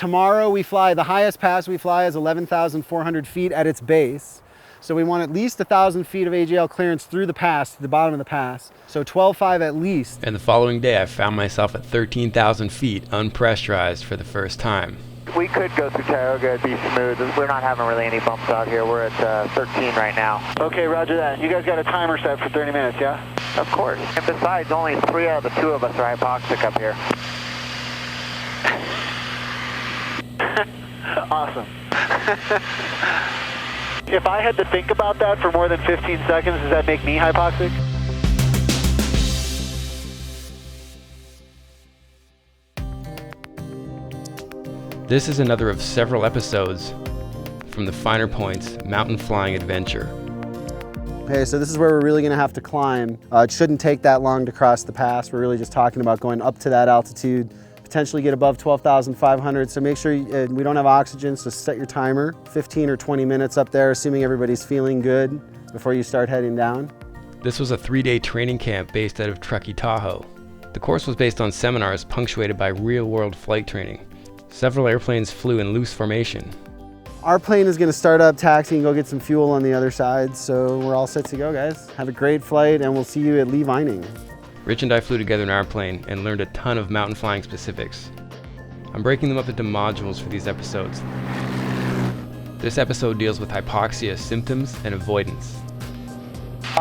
tomorrow we fly, the highest pass we fly is 11,400 feet at its base. So we want at least 1,000 feet of AGL clearance through the pass, to the bottom of the pass. So 12.5 at least. And the following day, I found myself at 13,000 feet, unpressurized for the first time. We could go through Tioga, it'd be smooth. We're not having really any bumps out here. We're at 13 right now. Okay, roger that. You guys got a timer set for 30 minutes, yeah? Of course. And besides, only 3 out of the 2 of us are hypoxic up here. Awesome. If I had to think about that for more than 15 seconds, does that make me hypoxic? This is another of several episodes from the Finer Points mountain flying adventure. Okay, so this is where we're really gonna have to climb. It shouldn't take that long to cross the pass. We're really just talking about going up to that altitude, potentially get above 12,500. So make sure we don't have oxygen, so set your timer, 15 or 20 minutes up there, assuming everybody's feeling good before you start heading down. This was a 3-day training camp based out of Truckee, Tahoe. The course was based on seminars punctuated by real-world flight training. Several airplanes flew in loose formation. Our plane is gonna start up, taxi, and go get some fuel on the other side. So we're all set to go, guys. Have a great flight, and we'll see you at Lee Vining. Rich and I flew together in our plane and learned a ton of mountain flying specifics. I'm breaking them up into modules for these episodes. This episode deals with hypoxia symptoms and avoidance.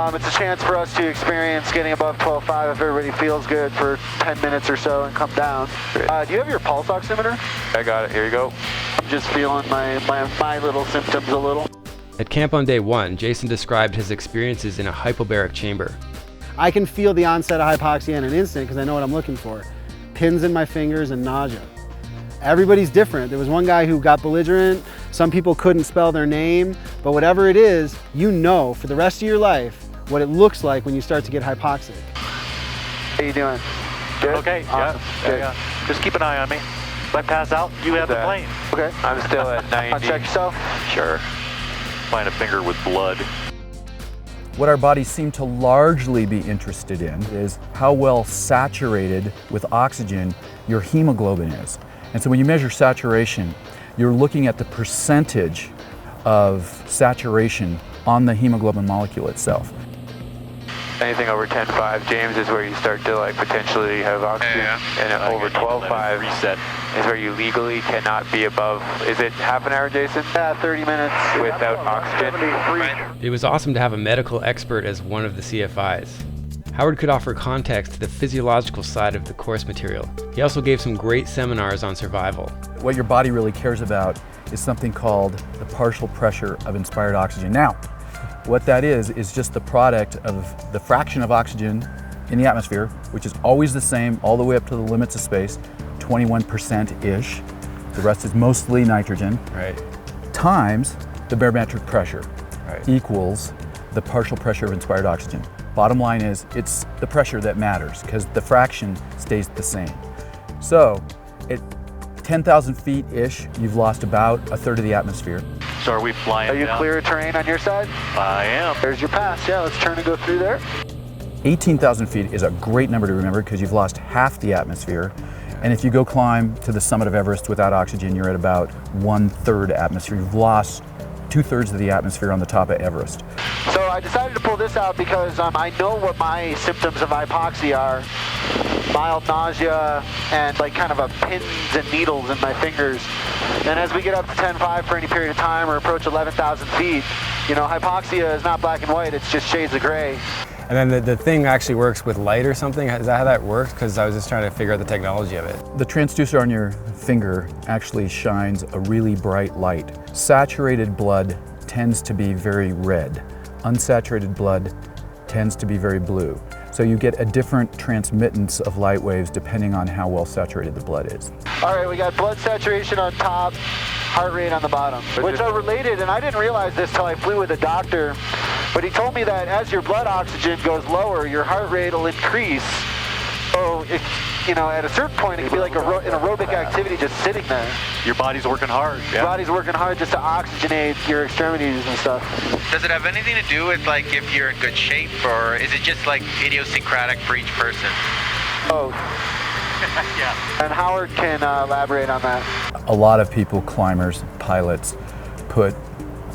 It's a chance for us to experience getting above 12.5 if everybody feels good for 10 minutes or so and come down. Do you have your pulse oximeter? I got it, here you go. I'm just feeling my little symptoms a little. At camp on day 1, Jason described his experiences in a hypobaric chamber. I can feel the onset of hypoxia in an instant because I know what I'm looking for. Pins in my fingers and nausea. Everybody's different. There was one guy who got belligerent. Some people couldn't spell their name, but whatever it is, you know for the rest of your life what it looks like when you start to get hypoxic. How you doing? Good? Okay, Awesome. yeah. Just keep an eye on me. If I pass out, you have the plane. Okay. I'm still at 90. Check yourself. Sure. Find a finger with blood. What our bodies seem to largely be interested in is how well saturated with oxygen your hemoglobin is. And so when you measure saturation, you're looking at the percentage of saturation on the hemoglobin molecule itself. Anything over 10.5, James, is where you start to potentially have oxygen. And over 12.5 reset is where you legally cannot be above. Is it half an hour, Jason? Yeah, 30 minutes. Without oxygen? It was awesome to have a medical expert as one of the CFIs. Howard could offer context to the physiological side of the course material. He also gave some great seminars on survival. What your body really cares about is something called the partial pressure of inspired oxygen. Now, what that is just the product of the fraction of oxygen in the atmosphere, which is always the same all the way up to the limits of space, 21%-ish. The rest is mostly nitrogen. Right. Times the barometric pressure Right. equals the partial pressure of inspired oxygen. Bottom line is, it's the pressure that matters because the fraction stays the same. So, at 10,000 feet-ish, you've lost about a third of the atmosphere. So are we flying Are you down? clear of terrain on your side? I am. There's your pass. Yeah, let's turn and go through there. 18,000 feet is a great number to remember because you've lost half the atmosphere. And if you go climb to the summit of Everest without oxygen, you're at about 1/3 atmosphere. You've lost 2/3 of the atmosphere on the top of Everest. So I decided to pull this out because I know what my symptoms of hypoxia are. Mild nausea and kind of a pins and needles in my fingers. And as we get up to 10.5 for any period of time or approach 11,000 feet, hypoxia is not black and white, it's just shades of gray. And then the thing actually works with light or something? Is that how that works? Because I was just trying to figure out the technology of it. The transducer on your finger actually shines a really bright light. Saturated blood tends to be very red. Unsaturated blood tends to be very blue. So you get a different transmittance of light waves depending on how well saturated the blood is. All right, we got blood saturation on top, heart rate on the bottom, which are related, and I didn't realize this till I flew with a doctor, but he told me that as your blood oxygen goes lower, your heart rate will increase. So, at a certain point, it can be like an aerobic activity just sitting there. Your body's working hard. Your body's working hard just to oxygenate your extremities and stuff. Does it have anything to do with if you're in good shape, or is it just idiosyncratic for each person? Oh, Yeah. And Howard can elaborate on that. A lot of people, climbers, pilots, put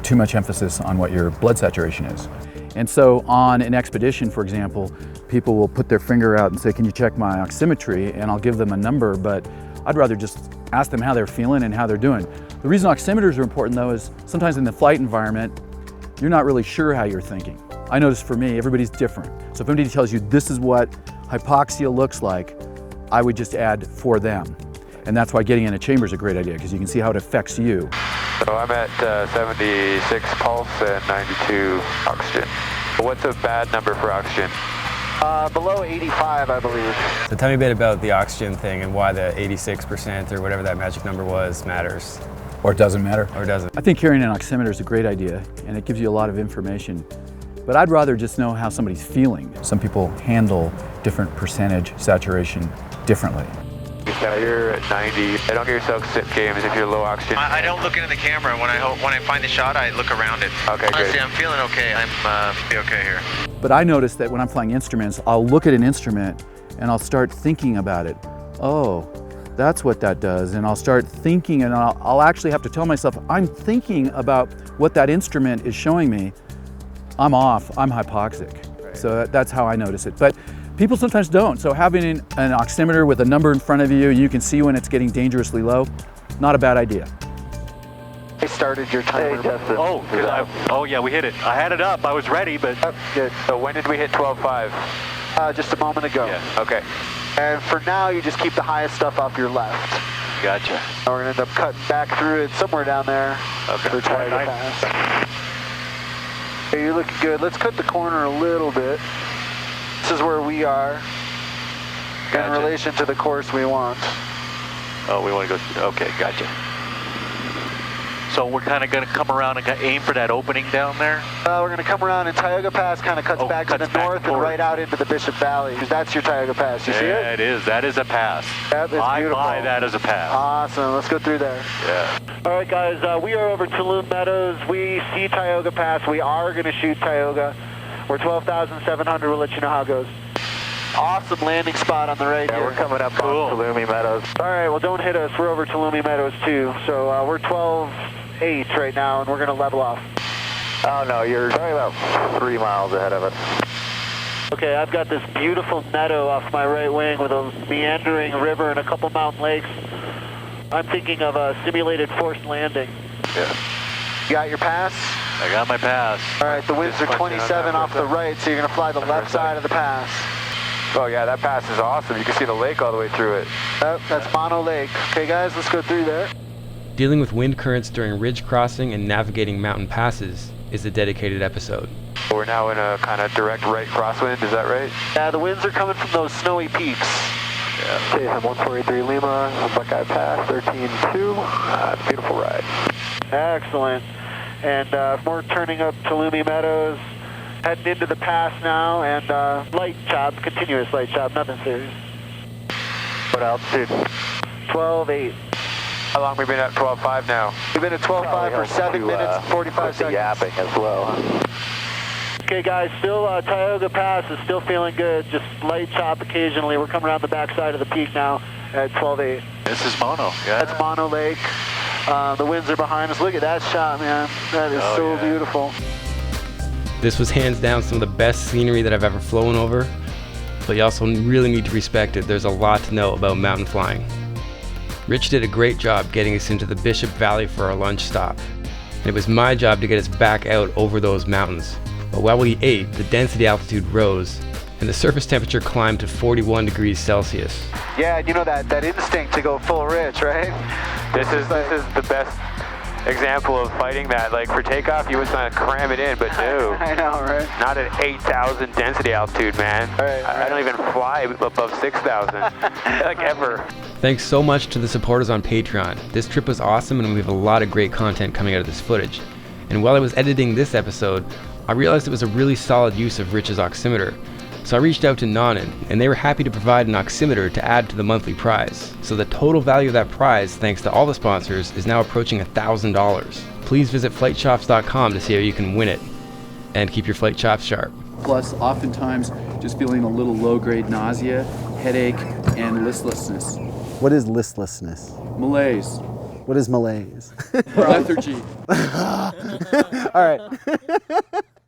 too much emphasis on what your blood saturation is. And so on an expedition, for example, people will put their finger out and say, can you check my oximetry? And I'll give them a number, but I'd rather just ask them how they're feeling and how they're doing. The reason oximeters are important though is sometimes in the flight environment, you're not really sure how you're thinking. I notice for me, everybody's different. So if anybody tells you this is what hypoxia looks like, I would just add for them. And that's why getting in a chamber is a great idea, because you can see how it affects you. So I'm at 76 pulse and 92 oxygen. What's a bad number for oxygen? Below 85, I believe. So tell me a bit about the oxygen thing and why the 86% or whatever that magic number was matters. Or it doesn't matter. Or doesn't. I think carrying an oximeter is a great idea, and it gives you a lot of information. But I'd rather just know how somebody's feeling. Some people handle different percentage saturation differently. Yeah, you're at 90. Don't get yourself sick, James, if you're low oxygen. I don't look into the camera. When I find the shot, I look around it. Okay, Honestly, good. I'm feeling okay. I'm be okay here. But I notice that when I'm flying instruments, I'll look at an instrument and I'll start thinking about it. Oh, that's what that does. And I'll start thinking, and I'll actually have to tell myself, I'm thinking about what that instrument is showing me. I'm off, I'm hypoxic. Right. So that's how I notice it. But people sometimes don't. So having an oximeter with a number in front of you, you can see when it's getting dangerously low, not a bad idea. I started your timer. Hey, Justin. Oh yeah, we hit it. I had it up. I was ready, but Good. So when did we hit 12.5? Just a moment ago. Yeah. Okay. And for now, you just keep the highest stuff off your left. gotcha. And we're gonna end up cutting back through it somewhere down there. Okay. For Tioga Pass. Hey, you're looking good. Let's cut the corner a little bit. This is where we are in relation to the course we want. Oh, we want to go. Okay, gotcha. So we're kind of going to come around and aim for that opening down there? We're going to come around, and Tioga Pass kind of cuts back to the north and right out into the Bishop Valley. That's your Tioga Pass. You see it? Yeah, it is. That is a pass. Yep, it's I beautiful. buy that as a pass. Awesome. Let's go through there. Yeah. All right, guys. We are over Tulum Meadows. We see Tioga Pass. We are going to shoot Tioga. We're 12,700. We'll let you know how it goes. Awesome landing spot on the right here. We're coming up on Tulumi Meadows. All right, well, don't hit us. We're over Tulumi Meadows, too. So we're 12.8 right now, and we're going to level off. Oh, no, you're probably about 3 miles ahead of us. Okay, I've got this beautiful meadow off my right wing with a meandering river and a couple mountain lakes. I'm thinking of a simulated forced landing. Yeah. You got your pass? I got my pass. All right, the winds are 27 off the right, so you're going to fly the left side of the pass. Oh yeah, that pass is awesome. You can see the lake all the way through it. Yep, that's Mono Lake. Okay, guys, let's go through there. Dealing with wind currents during ridge crossing and navigating mountain passes is a dedicated episode. We're now in a kind of direct right crosswind, is that right? Yeah, the winds are coming from those snowy peaks. Yeah. Jason 1483 Lima, Buckeye Pass, 13-2. Beautiful ride. Excellent. And we're turning up Tulumi Meadows, heading into the pass now, and light chop, continuous light chop, nothing serious. What altitude? 12.8. How long have we been at 12.5 now? We've been at 12.5 for 7 minutes, 45 seconds. Yapping as well. Okay, guys, still Tioga Pass is still feeling good, just light chop occasionally. We're coming around the backside of the peak now at 12.8. This is Mono, yeah. That's Mono Lake. The winds are behind us. Look at that shot, man. That is so beautiful. This was hands down some of the best scenery that I've ever flown over, but you also really need to respect it. There's a lot to know about mountain flying. Rich did a great job getting us into the Bishop Valley for our lunch stop, and it was my job to get us back out over those mountains. But while we ate, the density altitude rose, and the surface temperature climbed to 41 degrees Celsius. Yeah, you know that instinct to go full rich, right? This is the best example of fighting that. Like for takeoff, you was gonna cram it in, but no. I know, right? Not at 8,000 density altitude, man. Right. I don't even fly above 6,000, like ever. Thanks so much to the supporters on Patreon. This trip was awesome, and we have a lot of great content coming out of this footage. And while I was editing this episode, I realized it was a really solid use of Rich's oximeter. So I reached out to Nonin, and they were happy to provide an oximeter to add to the monthly prize. So the total value of that prize, thanks to all the sponsors, is now approaching $1,000. Please visit flightshops.com to see how you can win it. And keep your flight chops sharp. Plus, oftentimes, just feeling a little low-grade nausea, headache, and listlessness. What is listlessness? Malaise. What is malaise? Lethargy. All right.